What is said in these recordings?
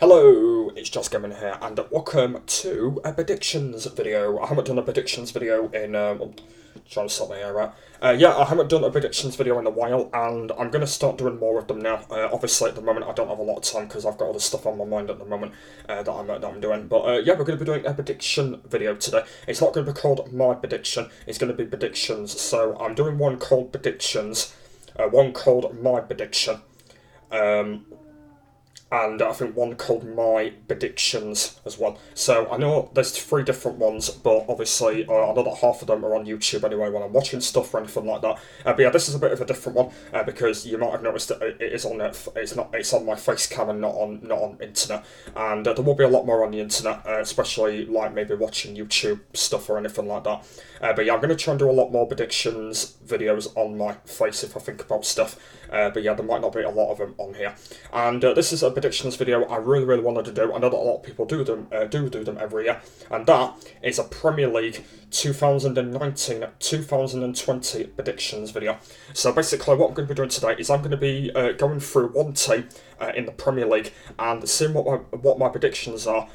Hello, it's Just Gaming here, and welcome to a predictions video. I haven't done a predictions video in, I'm trying to sort my hair out. Yeah, I haven't done a predictions video in a while, and I'm going to start doing more of them now. Obviously, at the moment, I don't have a lot of time because I've got other stuff on my mind at the moment that I'm doing. But yeah, we're going to be doing a prediction video today. It's not going to be called My Prediction, it's going to be predictions. So I'm doing one called Predictions, one called My Prediction. And I think one called My Predictions as well. So I know there's three different ones, but obviously I know that half of them are on YouTube anyway when I'm watching stuff or anything like that. But yeah, this is a bit of a different one because you might have noticed that it is on it's on my face cam and not on internet. And there will be a lot more on the internet, especially like maybe watching YouTube stuff or anything like that. But yeah, I'm going to try and do a lot more predictions videos on my face if I think about stuff. But yeah, there might not be a lot of them on here. And this is a predictions video I really wanted to do. I know that a lot of people do them every year, and that is a Premier League 2019-2020 predictions video. So basically what I'm going to be doing today is I'm going to be going through one team in the Premier League and seeing what my predictions are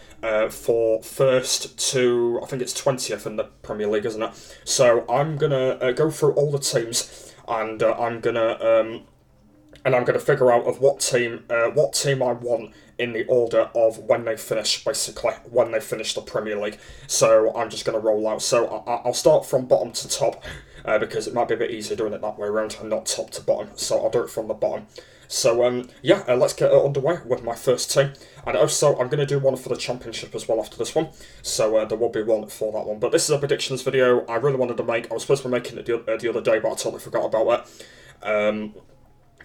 for first to, I think it's 20th in the Premier League, isn't it? So I'm going to go through all the teams, and I'm going to figure out of what team I want in the order of when they finish, basically, when they finish the Premier League. So I'm just going to roll out. So I'll start from bottom to top, because it might be a bit easier doing it that way around and not top to bottom. So I'll do it from the bottom. So yeah, let's get underway with my first team. And also, I'm going to do one for the Championship as well after this one. So there will be one for that one. But this is a predictions video I really wanted to make. I was supposed to be making it the other day, but I totally forgot about it.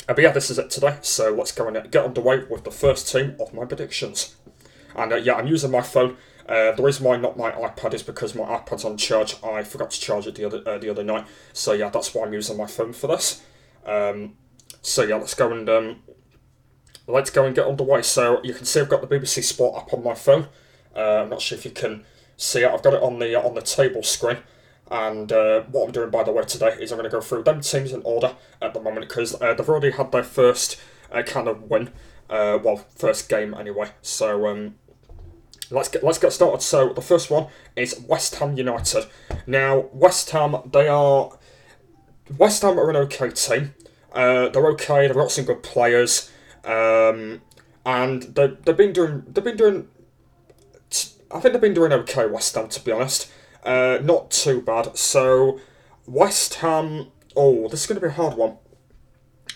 But yeah, this is it today, so let's go and get underway with the first team of my predictions. And yeah, I'm using my phone. The reason why not my iPad is because my iPad's on charge. I forgot to charge it the other night, so yeah, that's why I'm using my phone for this. So yeah, let's go and get underway. So you can see I've got the BBC Sport app on my phone. I'm not sure if you can see it. I've got it on the table screen. And what I'm doing, by the way, today is I'm going to go through them teams in order at the moment because they've already had their first kind of win, well, first game anyway. So let's get started. So the first one is West Ham United. Now West Ham are an okay team. They're okay. They've got some good players, and they've been doing. I think they've been doing okay, West Ham, to be honest. Not too bad. So, West Ham... Oh, this is going to be a hard one.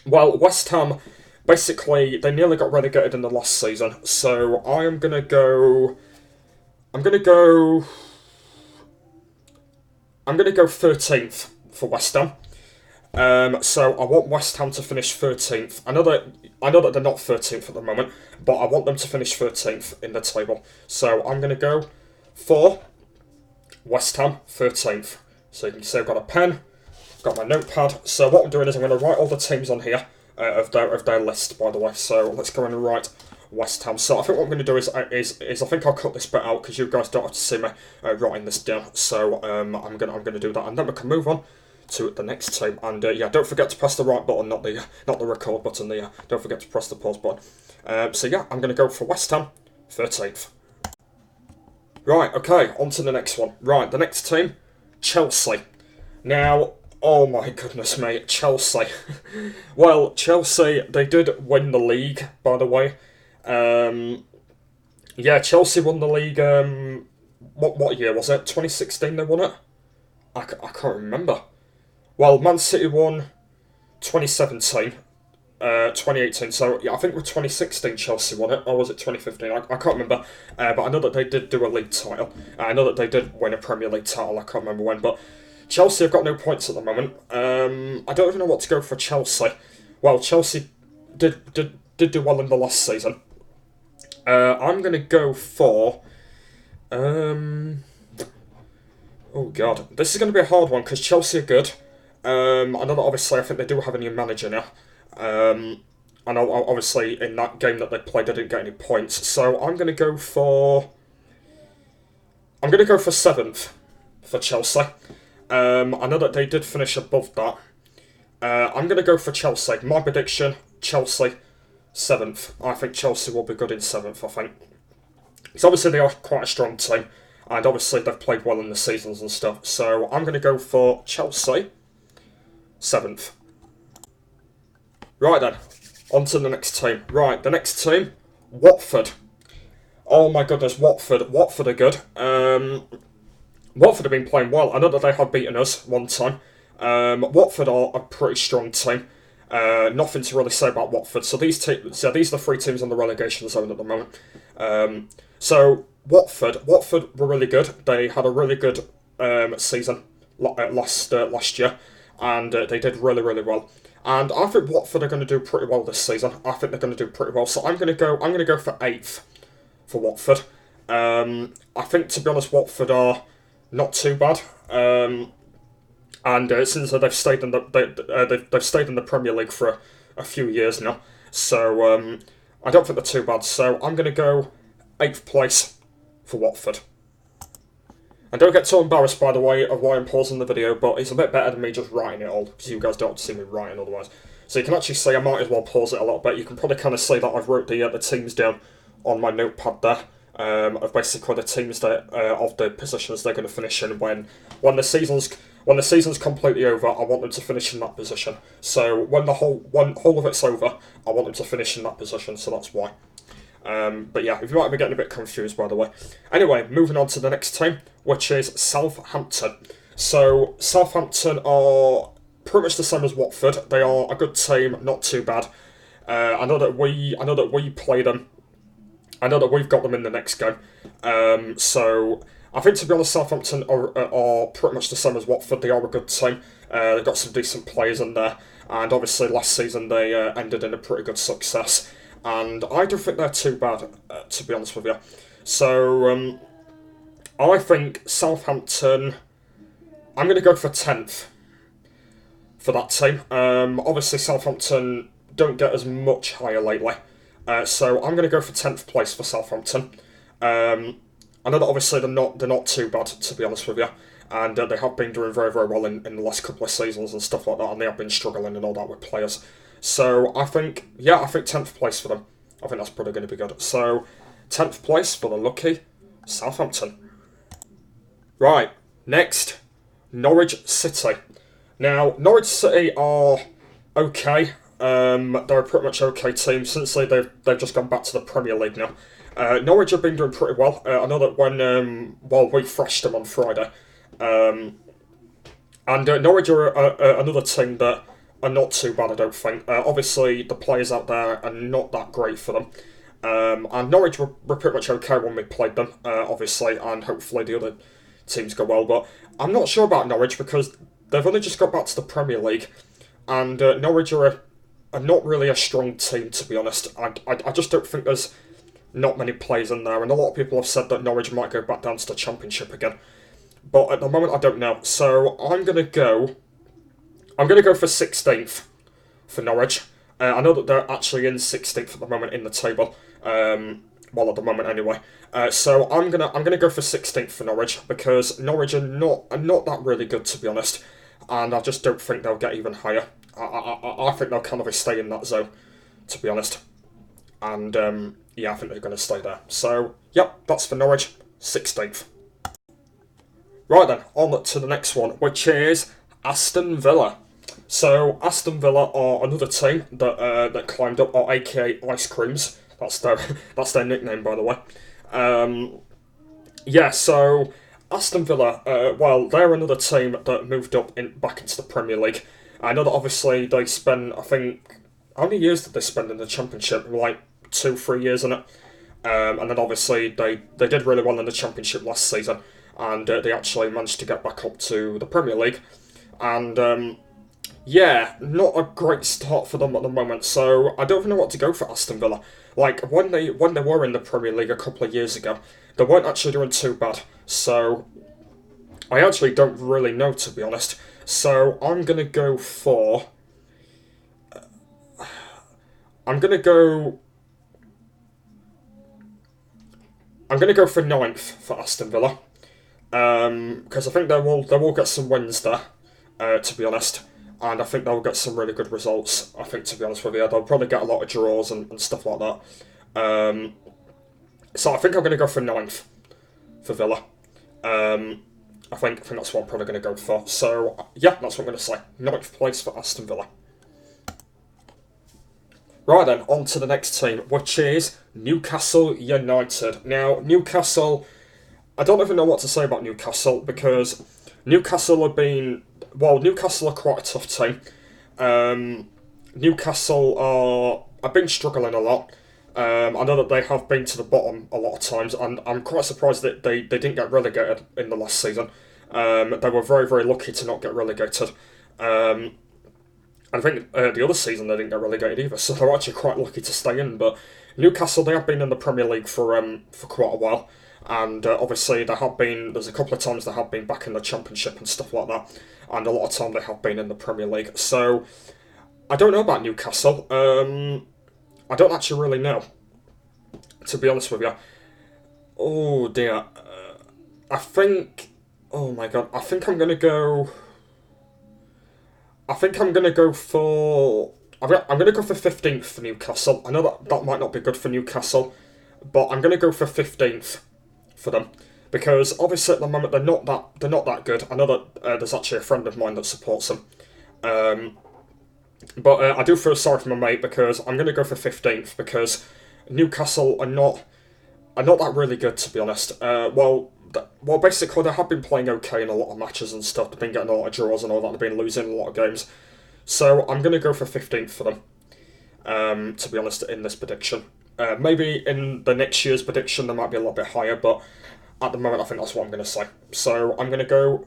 Well, West Ham, basically, they nearly got relegated in the last season. So, I'm going to go 13th for West Ham. So, I want West Ham to finish 13th. I know that they're not 13th at the moment, but I want them to finish 13th in the table. So, I'm going to go for West Ham 13th. So you can see I've got a pen, got my notepad. So what I'm doing is I'm going to write all the teams on here of their list, by the way. So let's go and write West Ham. So I think what I'm going to do is I think I'll cut this bit out because you guys don't have to see me writing this down. So I'm going to do that, and then we can move on to the next team. And yeah, don't forget to press the right button, not the record button. Don't forget to press the pause button. So yeah, I'm going to go for West Ham 13th. Right, okay, on to the next one. Right, the next team, Chelsea. Now, oh my goodness me, Chelsea. Well, Chelsea, they did win the league, by the way. Yeah, Chelsea won the league, what year was it? 2016 they won it? I can't remember. Well, Man City won 2017. 2018, so yeah, I think with 2016 Chelsea won it, or was it 2015? I can't remember, but I know that they did do a league title. I know that they did win a Premier League title, I can't remember when, but Chelsea have got no points at the moment. I don't even know what to go for Chelsea. Well, Chelsea did do well in the last season. I'm going to go for... oh god, this is going to be a hard one, because Chelsea are good. I know that obviously I think they do have a new manager now. And obviously in that game that they played, they didn't get any points. So I'm going to go for 7th for Chelsea. I know that they did finish above that. I'm going to go for Chelsea. My prediction: Chelsea 7th. I think Chelsea will be good in 7th, I think. So obviously they are quite a strong team, and obviously they've played well in the seasons and stuff. So I'm going to go for Chelsea, 7th. Right then, on to the next team. Right, the next team, Watford. Oh my goodness, Watford. Watford are good. Watford have been playing well. I know that they have beaten us one time. Watford are a pretty strong team. Nothing to really say about Watford. So these are the three teams on the relegation zone at the moment. So Watford were really good. They had a really good season last year, and they did really well. And I think Watford are going to do pretty well this season. I think they're going to do pretty well. So I'm going to go for 8th for Watford. I think, to be honest, Watford are not too bad. And since they've stayed in they've stayed in the Premier League for a few years now, so I don't think they're too bad. So I'm going to go 8th place for Watford. And don't get too embarrassed, by the way, of why I'm pausing the video, but it's a bit better than me just writing it all, because you guys don't see me writing otherwise. So you can actually see I might as well pause it a little bit. You can probably kind of see that I've wrote the teams down on my notepad there, of basically the teams that of the positions they're going to finish in when the season's completely over. I want them to finish in that position. So when the whole of it's over, I want them to finish in that position. So that's why. But yeah, if you might be getting a bit confused, by the way. Anyway, moving on to the next team, which is Southampton. So Southampton are pretty much the same as Watford. They are a good team, not too bad. I know that we play them. I know that we've got them in the next game. So I think, to be honest, Southampton are pretty much the same as Watford. They are a good team. They've got some decent players in there, and obviously last season they ended in a pretty good success. And I don't think they're too bad, to be honest with you. So I think Southampton, I'm going to go for 10th for that team. Obviously Southampton don't get as much higher lately. So I'm going to go for 10th place for Southampton. I know that obviously they're not too bad, to be honest with you. And they have been doing very well in the last couple of seasons and stuff like that. And they have been struggling and all that with players. So I think 10th place for them. I think that's probably going to be good. So 10th place for the lucky Southampton. Right, next, Norwich City. Now, Norwich City are okay. They're a pretty much okay team since they've just gone back to the Premier League now. Norwich have been doing pretty well. I know that when we thrashed them on Friday. And Norwich are another team that are not too bad, I don't think. Obviously, the players out there are not that great for them. And Norwich were pretty much okay when we played them, obviously, and hopefully the other teams go well. But I'm not sure about Norwich because they've only just got back to the Premier League, and Norwich are not really a strong team, to be honest. I just don't think there's not many players in there, and a lot of people have said that Norwich might go back down to the Championship again. But at the moment, I don't know. So I'm gonna go for 16th for Norwich. I know that they're actually in 16th at the moment in the table. Well, at the moment anyway. So I'm gonna go for 16th for Norwich because Norwich are not that really good, to be honest, and I just don't think they'll get even higher. I think they'll kind of stay in that zone, to be honest. And yeah, I think they're going to stay there. So yep, that's for Norwich, 16th. Right then, on to the next one, which is Aston Villa. So Aston Villa are another team that climbed up, or aka Ice Creams. That's their nickname, by the way. Yeah, so Aston Villa, well, they're another team that moved up back into the Premier League. I know that obviously they spent, I think, how many years did they spend in the Championship? Like 2-3 years in it. And then obviously they did really well in the Championship last season, and they actually managed to get back up to the Premier League. And yeah, not a great start for them at the moment, so I don't know what to go for Aston Villa. Like, when they were in the Premier League a couple of years ago, they weren't actually doing too bad, so I actually don't really know, to be honest. So I'm going to go for... I'm going to go for 9th for Aston Villa, because I think they will get some wins there, to be honest. and I think they'll get some really good results. I think, to be honest with you, they'll probably get a lot of draws and stuff like that. So I think I'm going to go for ninth for Villa. I think that's what I'm probably going to go for. So, yeah, that's what I'm going to say. Ninth place for Aston Villa. Right then, on to the next team, which is Newcastle United. Now, Newcastle, I don't even know what to say about Newcastle, because Newcastle are quite a tough team. Newcastle have been struggling a lot. I know that they have been to the bottom a lot of times, and I'm quite surprised that they didn't get relegated in the last season. They were very, very lucky to not get relegated. I think the other season they didn't get relegated either, so they're actually quite lucky to stay in. But Newcastle, they have been in the Premier League for quite a while, and obviously there's a couple of times they have been back in the Championship and stuff like that, and a lot of time they have been in the Premier League. So I don't know about Newcastle. I don't actually really know, to be honest with you. Oh dear, I think. Oh my god, I think I'm gonna go. I think I'm gonna go for. I'm gonna go for 15th for Newcastle. I know that might not be good for Newcastle, but I'm gonna go for 15th for them, because obviously at the moment they're not that good. I know that there's actually a friend of mine that supports them, but I do feel sorry for my mate, because I'm gonna go for 15th, because Newcastle are not that really good, to be honest. Basically, they have been playing okay in a lot of matches and stuff. They've been getting a lot of draws and all that. They've been losing a lot of games. So I'm going to go for 15th for them, to be honest, in this prediction. Maybe in the next year's prediction, they might be a little bit higher, but at the moment, I think that's what I'm going to say. So I'm going to go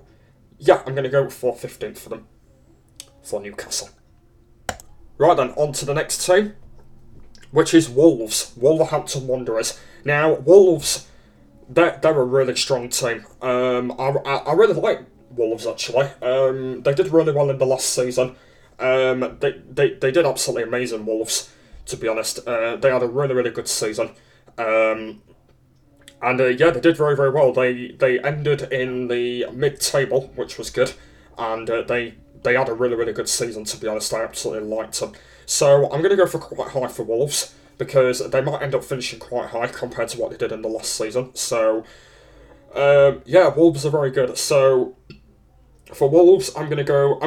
for 15th for them, for Newcastle. Right then, on to the next team, which is Wolves, Wolverhampton Wanderers. Now, Wolves, they're a really strong team. I really like Wolves, actually. They did really well in the last season. They did absolutely amazing, Wolves, to be honest. They had a really, really good season. And they did very, very well. They ended in the mid-table, which was good. And they had a really, really good season, to be honest. I absolutely liked them. So I'm going to go for quite high for Wolves, because they might end up finishing quite high compared to what they did in the last season. So, Wolves are very good. So, for Wolves, I'm gonna go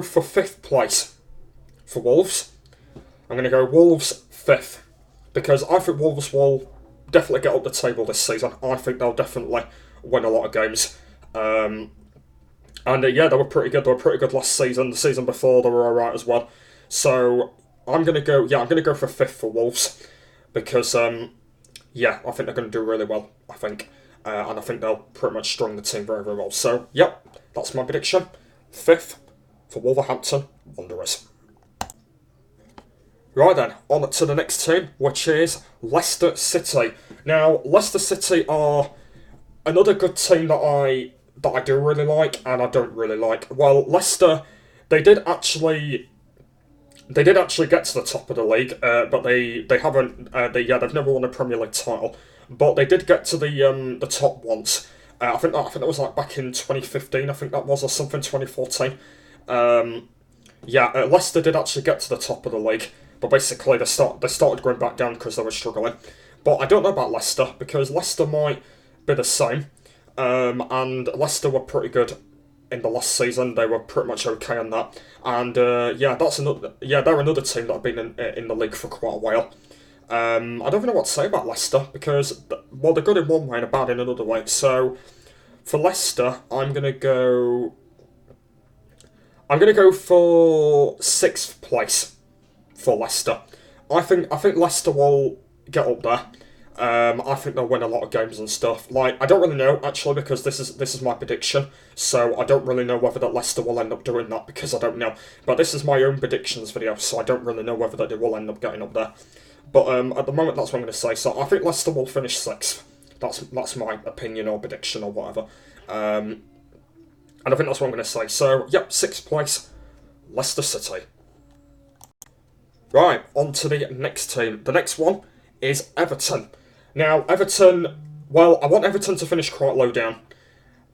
for 5th place. For Wolves, I'm gonna go Wolves 5th, because I think Wolves will definitely get up the table this season. I think they'll definitely win a lot of games. They were pretty good. They were pretty good last season. The season before, they were alright as well. So I'm gonna go for 5th for Wolves, because I think they're gonna do really well. I think, and I think they'll pretty much strong the team very, very well. So that's my prediction. 5th for Wolverhampton Wanderers. Right then, on to the next team, which is Leicester City. Now, Leicester City are another good team that I do really like and I don't really like. Well, Leicester, they did actually get to the top of the league, but they haven't. They've never won a Premier League title, but they did get to the top once. I think that was like back in 2015. I think that was, or something, 2014. Leicester did actually get to the top of the league, but basically they started going back down because they were struggling. But I don't know about Leicester, because Leicester might be the same. And Leicester were pretty good in the last season. They were pretty much okay on that. And they're another team that have been in the league for quite a while. I don't even know what to say about Leicester, because they're good in one way and bad in another way. So for Leicester, I'm gonna go for 6th place for Leicester. I think Leicester will get up there. I think they'll win a lot of games and stuff. Like, I don't really know, actually, because this is my prediction, so I don't really know whether that Leicester will end up doing that, because I don't know. But this is my own predictions video, so I don't really know whether that they will end up getting up there. But at the moment, that's what I'm going to say. So I think Leicester will finish 6th. That's my opinion or prediction or whatever. And I think that's what I'm going to say. So, 6th place, Leicester City. Right, on to the next team. The next one is Everton. Now, Everton, I want Everton to finish quite low down.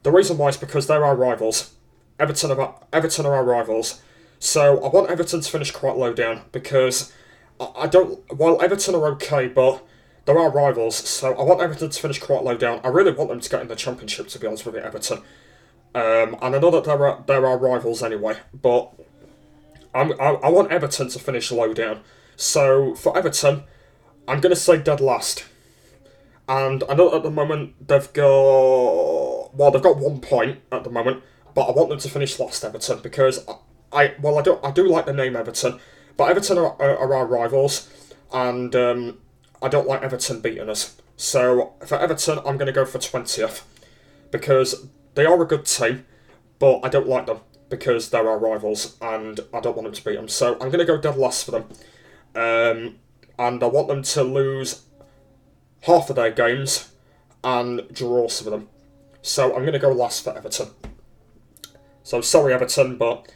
The reason why is because they're our rivals. Everton are our rivals. So I want Everton to finish quite low down because I don't. While Everton are okay, but there are rivals, so I want Everton to finish quite low down. I really want them to get in the Championship, to be honest with you, Everton. And I know that there are rivals anyway, but I want Everton to finish low down. So for Everton, I'm going to say dead last. And I know at the moment they've got 1 point at the moment, but I want them to finish last, Everton, because I do like the name Everton, but Everton are our rivals, and I don't like Everton beating us. So for Everton, I'm going to go for 20th because they are a good team, but I don't like them because they're our rivals, and I don't want them to beat them. So I'm going to go dead last for them, and I want them to lose half of their games and draw some of them. So I'm going to go last for Everton. So sorry, Everton, but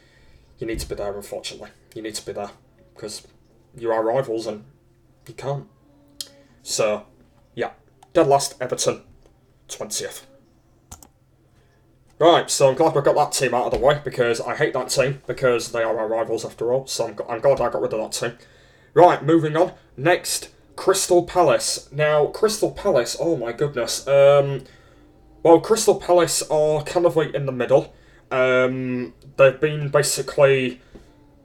you need to be there, unfortunately. You need to be there because you are rivals and you can't. So, yeah, dead last, Everton, 20th. Right, so I'm glad we got that team out of the way because I hate that team because they are our rivals after all. So I'm glad I got rid of that team. Right, moving on. Next, Crystal Palace. Now, Crystal Palace, oh my goodness. Well, Crystal Palace are kind of like in the middle. They've been basically,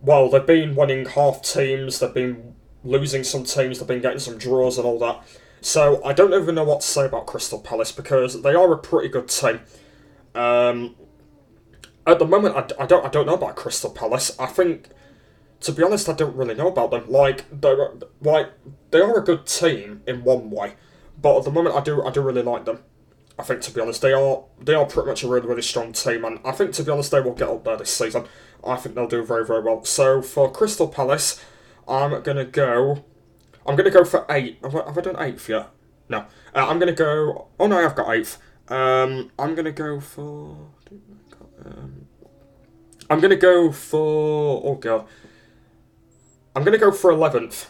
well, they've been winning half teams, they've been losing some teams, they've been getting some draws and all that. So I don't even know what to say about Crystal Palace because they are a pretty good team. At the moment, I don't know about Crystal Palace. I think, to be honest, I don't really know about them. They are a good team in one way, but at the moment, I do really like them. I think, to be honest, they are pretty much a really, really strong team, and I think, to be honest, they will get up there this season. I think they'll do very, very well. So for Crystal Palace, I'm gonna go for 8. Have I done 8th yet? No. I'm gonna go. Oh no, I've got 8th. I'm gonna go for. I'm gonna go for. Oh god. I'm gonna go for 11th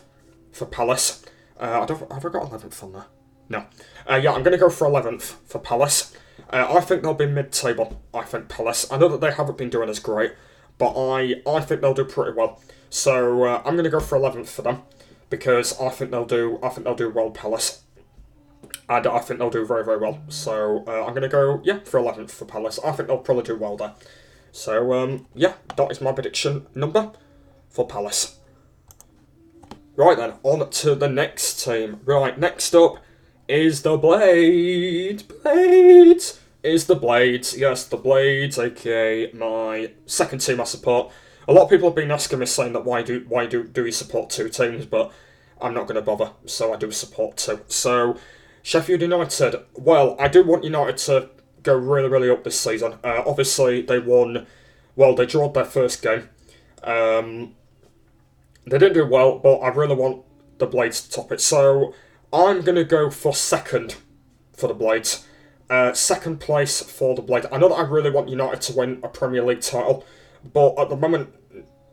for Palace. Have I got 11th on there? No. Yeah, I'm going to go for 11th for Palace. I think they'll be mid-table, I think, Palace. I know that they haven't been doing as great, but I think they'll do pretty well. So I'm going to go for 11th for them, because I think they'll do well, Palace. And I think they'll do very, very well. So I'm going to go, yeah, for 11th for Palace. I think they'll probably do well there. So, yeah, that is my prediction number for Palace. Right then, on to the next team. Right, next up is the Blades. Yes, the Blades, aka my second team I support. A lot of people have been asking me, saying that why do we support 2 teams, but I'm not going to bother, so I do support 2. So, Sheffield United, well, I do want United to go really, really up this season. Obviously, they won, well, they drawed their first game. They didn't do well, but I really want the Blades to top it. So I'm going to go for 2nd for the Blades. 2nd place for the Blades. I know that I really want United to win a Premier League title, but at the moment,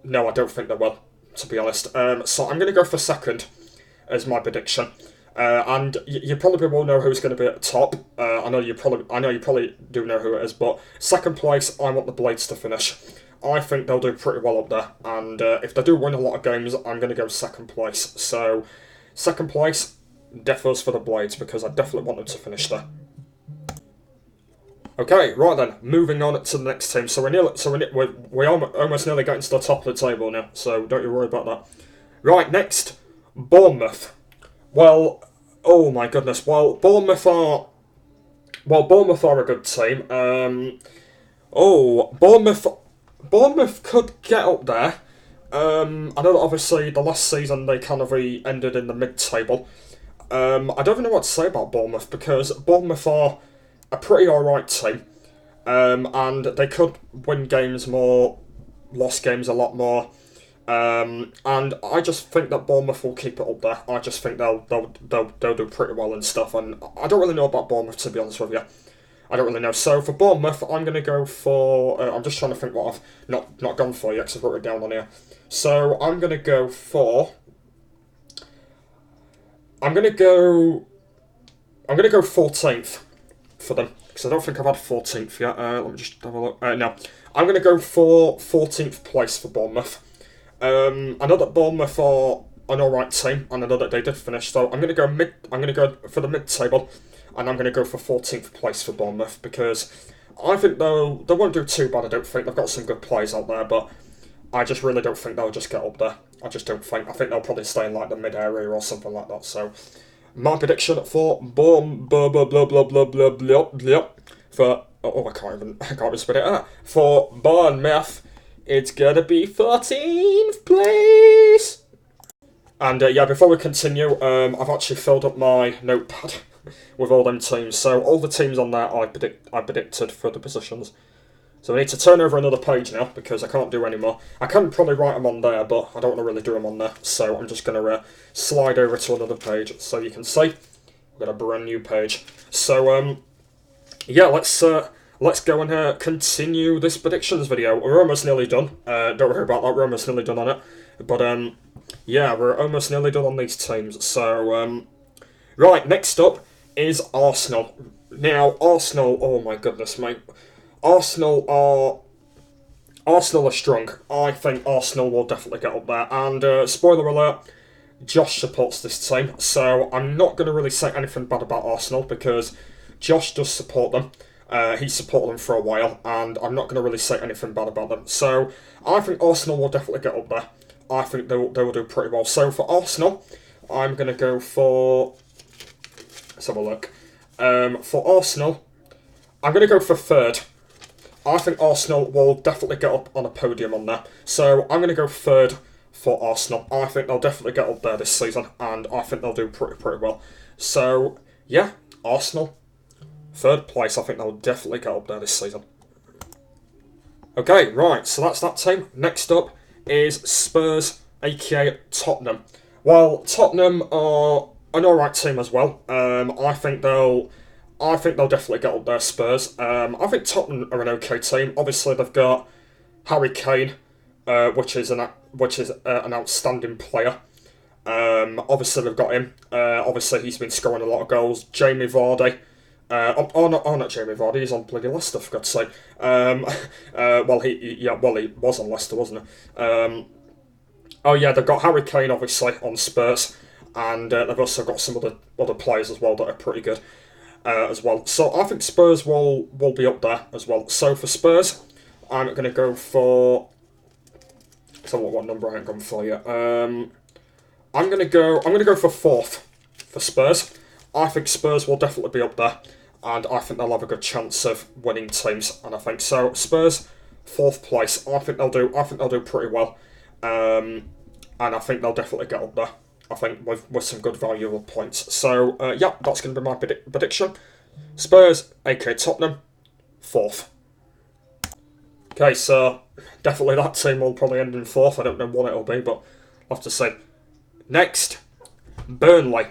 no, I don't think they will, to be honest. So I'm going to go for 2nd as my prediction. And you probably will know who's going to be at the top. I know you probably do know who it is, but 2nd place, I want the Blades to finish. I think they'll do pretty well up there, and if they do win a lot of games, I'm going to go 2nd place. So, 2nd place differs for the Blades, because I definitely want them to finish there. Okay, right then, moving on to the next team. So we're almost nearly getting to the top of the table now, so don't you worry about that. Right, next, Bournemouth. Well, oh my goodness, Bournemouth are a good team. Bournemouth could get up there. I know that obviously the last season they kind of ended in the mid-table. I don't even know what to say about Bournemouth, because Bournemouth are a pretty alright team. And they could win games more, lost games a lot more. And I just think that Bournemouth will keep it up there. I just think they'll do pretty well and stuff. And I don't really know about Bournemouth, to be honest with you. I don't really know. So for Bournemouth, I'm going to go for. I'm just trying to think what I've not gone for yet, because I've wrote it down on here. So I'm going to go for. I'm going to go 14th for them. because I don't think I've had 14th yet. Let me just have a look. No, I'm going to go for 14th place for Bournemouth. I know that Bournemouth are an alright team, and I know that they did finish, so I'm going to go mid. I'm going to go for the mid-table, and I'm going to go for 14th place for Bournemouth, because I think they won't do too bad. I don't think they've got some good players out there, but I just really don't think they'll just get up there. I just don't think. I think they'll probably stay in like the mid area or something like that. So my prediction for I can't even spit it out. For Bournemouth, it's gonna be 14th place. And yeah, before we continue, I've actually filled up my notepad with all them teams. So all the teams on there I predicted for the positions. So I need to turn over another page now, because I can't do any more. I can probably write them on there, but I don't want to really do them on there. So I'm just going to slide over to another page, so you can see we've got a brand new page. So yeah, let's go and continue this predictions video. We're almost nearly done. Don't worry about that. We're almost nearly done on it. But yeah, we're almost nearly done on these teams. So right, next up is Arsenal. Now Arsenal, oh my goodness, mate. Arsenal are strong. I think Arsenal will definitely get up there. And spoiler alert, Josh supports this team, so I'm not going to really say anything bad about Arsenal, because Josh does support them. He supported them for a while, and I'm not going to really say anything bad about them. So I think Arsenal will definitely get up there. I think they will do pretty well. So for Arsenal, I'm going to go for... Let's have a look. For Arsenal, I'm going to go for third. I think Arsenal will definitely get up on a podium on there. So I'm going to go third for Arsenal. I think they'll definitely get up there this season, and I think they'll do pretty well. So yeah, Arsenal, third place. I think they'll definitely get up there this season. Okay, right, so that's that team. Next up is Spurs, aka Tottenham. Well, Tottenham are an alright team as well. I think they'll definitely get up there, Spurs. I think Tottenham are an okay team. Obviously, they've got Harry Kane, which is an outstanding player. Obviously, they've got him. Obviously, he's been scoring a lot of goals. Jamie Vardy. Not Jamie Vardy. He's on bloody Leicester, for God's sake. Well, he was on Leicester, wasn't he? Oh yeah, they've got Harry Kane obviously on Spurs, and they've also got some other players as well that are pretty good. As well. So I think Spurs will be up there as well. So for Spurs, I'm going to go for... So what number I haven't gone for yet. I'm going to go for fourth for Spurs. I think Spurs will definitely be up there, and I think they'll have a good chance of winning teams. And I think so. Spurs, fourth place. I think they'll do pretty well. And I think they'll definitely get up there. I think with some good valuable points. So, yeah, that's going to be my prediction. Spurs, aka Tottenham, fourth. Okay, so definitely that team will probably end in fourth. I don't know what it'll be, but I'll have to see. Next, Burnley.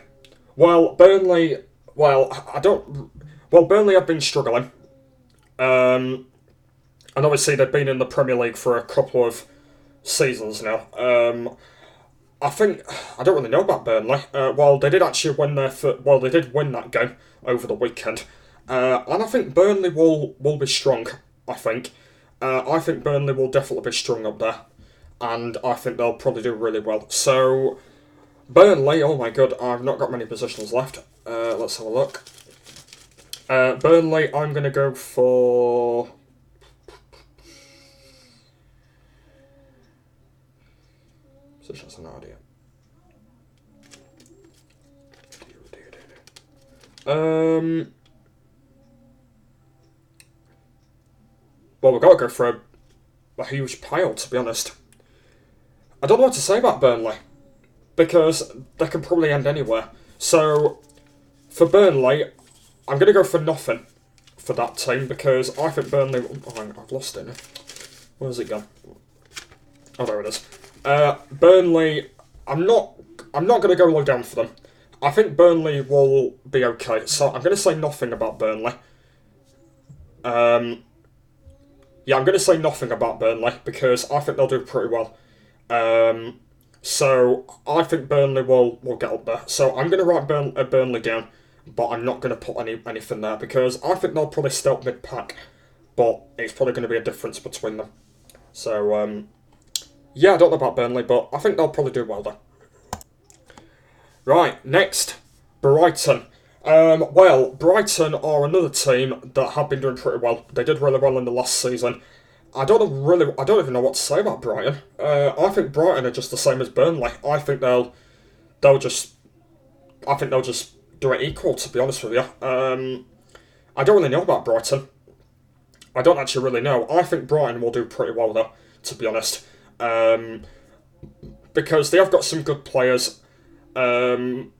Burnley have been struggling. And obviously they've been in the Premier League for a couple of seasons now. I don't really know about Burnley. They did actually win they did win that game over the weekend, and I think Burnley will be strong. I think Burnley will definitely be strong up there, and I think they'll probably do really well. So Burnley, oh my god, I've not got many positions left. Let's have a look. Burnley, I'm gonna go for... Positions, no idea. Well, we've got to go for a huge pile, to be honest. I don't know what to say about Burnley, because they can probably end anywhere. So, for Burnley, I'm going to go for nothing for that team, because I think Burnley... Oh, I've lost it now. Where's it gone? Oh, there it is. Burnley, I'm not going to go low down for them. I think Burnley will be okay, so I'm going to say nothing about Burnley. Yeah, I'm going to say nothing about Burnley, because I think they'll do pretty well. So I think Burnley will get up there. So I'm going to write Burnley down but I'm not going to put anything there because I think they'll probably stay up mid-pack, but it's probably going to be a difference between them. So, yeah, I don't know about Burnley, but I think they'll probably do well there. Right, next, Brighton. Well, Brighton are another team that have been doing pretty well. They did really well in the last season. I don't even know what to say about Brighton. I think Brighton are just the same as Burnley. I think they'll just do it equal. To be honest with you, I don't really know about Brighton. I don't actually really know. I think Brighton will do pretty well though, to be honest, because they have got some good players, and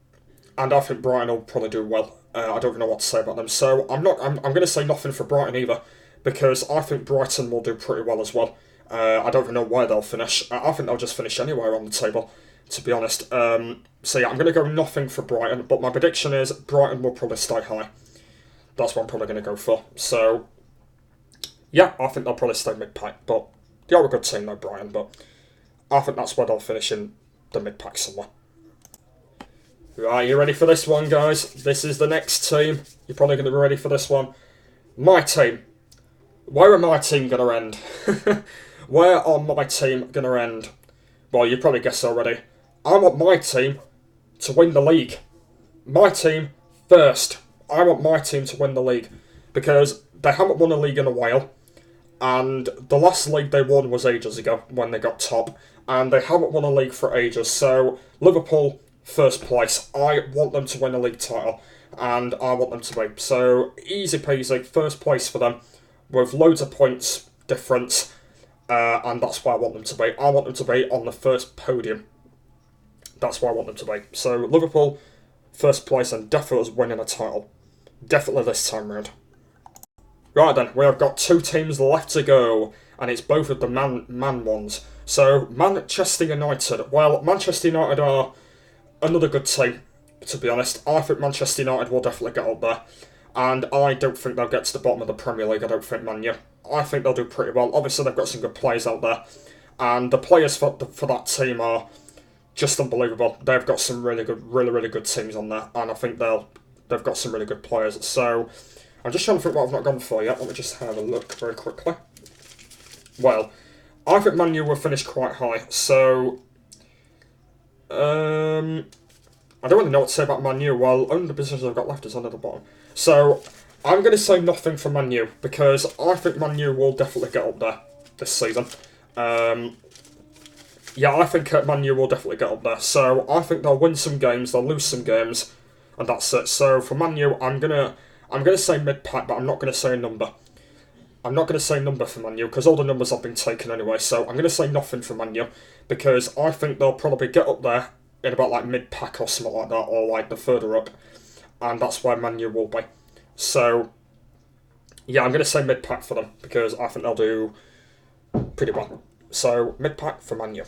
I think Brighton will probably do well. I don't even know what to say about them, so I'm going to say nothing for Brighton either, because I think Brighton will do pretty well as well. I don't even know where they'll finish. I think they'll just finish anywhere on the table, to be honest. So yeah, I'm going to go nothing for Brighton, but my prediction is Brighton will probably stay high. That's what I'm probably going to go for. So yeah, I think they'll probably stay mid-pack, but they are a good team though, Brighton, but I think that's where they'll finish in the mid-pack somewhere. Right, you ready for this one, guys? This is the next team. You're probably going to be ready for this one. My team. Where are my team going to end? Where are my team going to end? Well, you probably guessed already. I want my team to win the league. My team first. I want my team to win the league. Because they haven't won a league in a while. And the last league they won was ages ago, when they got top. And they haven't won a league for ages. So, Liverpool, first place. I want them to win a league title. And I want them to win. So, easy peasy, first place for them. With loads of points difference. And that's why I want them to be. I want them to be on the first podium. That's why I want them to be. So, Liverpool, first place, and definitely winning a title. Definitely this time round. Right then, we have got two teams left to go, and it's both of the man ones. So, Manchester United. Well, Manchester United are another good team, to be honest. I think Manchester United will definitely get up there, and I don't think they'll get to the bottom of the Premier League. I don't think Man U. I think they'll do pretty well. Obviously, they've got some good players out there, and the players for that team are just unbelievable. They've got some really good teams on there, and I think they've got some really good players. So, I'm just trying to think what I've not gone for yet. Let me just have a look very quickly. Well, I think Man U will finish quite high. So, I don't really know what to say about Man U. Well, only the positions I've got left is under the bottom. So, I'm going to say nothing for Man U, because I think Man U will definitely get up there this season. Yeah, I think Man U will definitely get up there. So, I think they'll win some games, they'll lose some games, and that's it. So, for Man U, I'm gonna say mid-pack, but I'm not going to say a number. I'm not going to say a number for Man U, because all the numbers have been taken anyway, so I'm going to say nothing for Man U, because I think they'll probably get up there in about like mid-pack or something like that, or like the further up, and that's where Man U will be. So, yeah, I'm going to say mid-pack for them, because I think they'll do pretty well. So, mid-pack for Man U.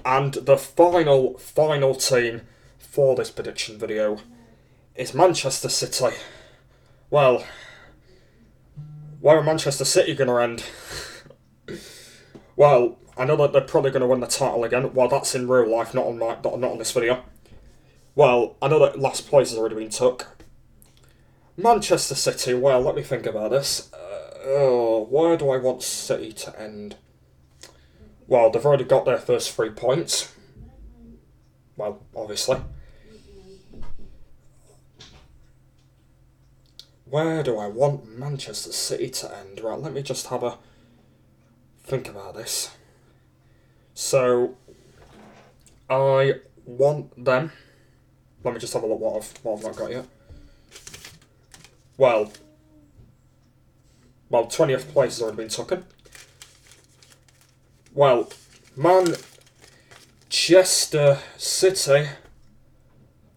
And the final team for this prediction video is Manchester City. Well, where are Manchester City going to end? Well, I know that they're probably going to win the title again. Well, that's in real life, not on this video. Well, I know that last place has already been took. Manchester City, well, let me think about this. Where do I want City to end? Well, they've already got their first 3 points. Well, obviously. Where do I want Manchester City to end? Right, let me just have a think about this. So, I want them. Let me just have a look what I've not got yet. Well, 20th place has already been taken. Well, Manchester City,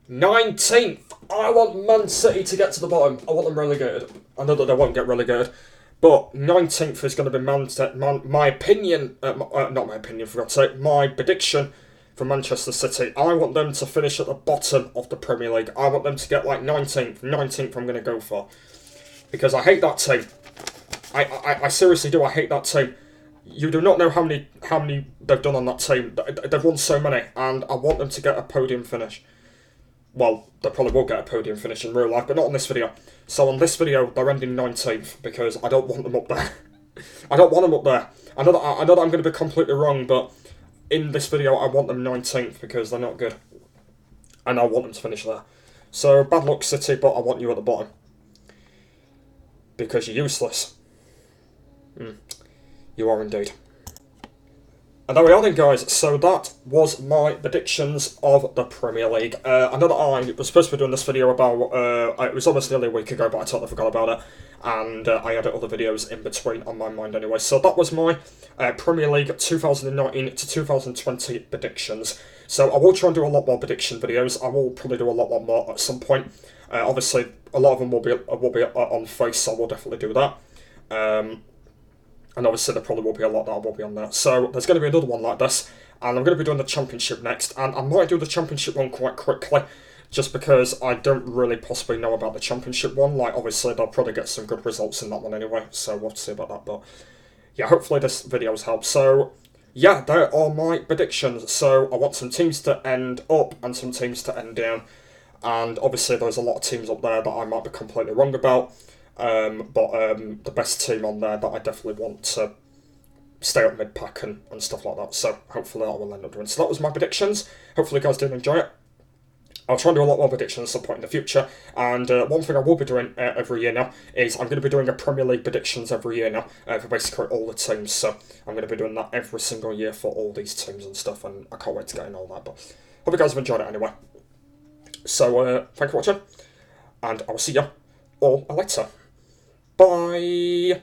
19th. I want Man City to get to the bottom. I want them relegated. I know that they won't get relegated, but 19th is going to be my opinion, not my opinion, for God's sake, my prediction for Manchester City. I want them to finish at the bottom of the Premier League. I want them to get like 19th. 19th I'm going to go for. Because I hate that team. I seriously do. I hate that team. You do not know how many they've done on that team. They've won so many, and I want them to get a podium finish. well, they probably will get a podium finish in real life, but not on this video. So on this video, they're ending 19th because I don't want them up there. I don't want them up there. I know that I'm going to be completely wrong, but in this video, I want them 19th because they're not good. And I want them to finish there. So, bad luck, City, but I want you at the bottom. Because you're useless. You are indeed. And there we are then, guys. So that was my predictions of the Premier League. I know that I was supposed to be doing this video about... it was almost nearly a week ago, but I totally forgot about it. And I had other videos in between on my mind anyway. So that was my Premier League 2019 to 2020 predictions. So I will try and do a lot more prediction videos. I will probably do a lot more at some point. Obviously, a lot of them will be on Face, so I will definitely do that. And obviously there probably will be a lot that I will be on there. So there's going to be another one like this. And I'm going to be doing the Championship next. And I might do the Championship one quite quickly. Just because I don't really possibly know about the Championship one. Like, obviously they'll probably get some good results in that one anyway. So we'll have to see about that. But yeah, hopefully this video has helped. So yeah, there are my predictions. So I want some teams to end up and some teams to end down. And obviously there's a lot of teams up there that I might be completely wrong about. But the best team on there that I definitely want to stay up mid-pack and stuff like that. So hopefully that will end up doing. So that was my predictions. Hopefully you guys did enjoy it. I'll try and do a lot more predictions at some point in the future. And one thing I will be doing every year now is I'm going to be doing a Premier League predictions every year now for basically all the teams. So I'm going to be doing that every single year for all these teams and stuff. And I can't wait to get in all that. But hope you guys have enjoyed it anyway. So thank you for watching. And I will see you all later. Bye.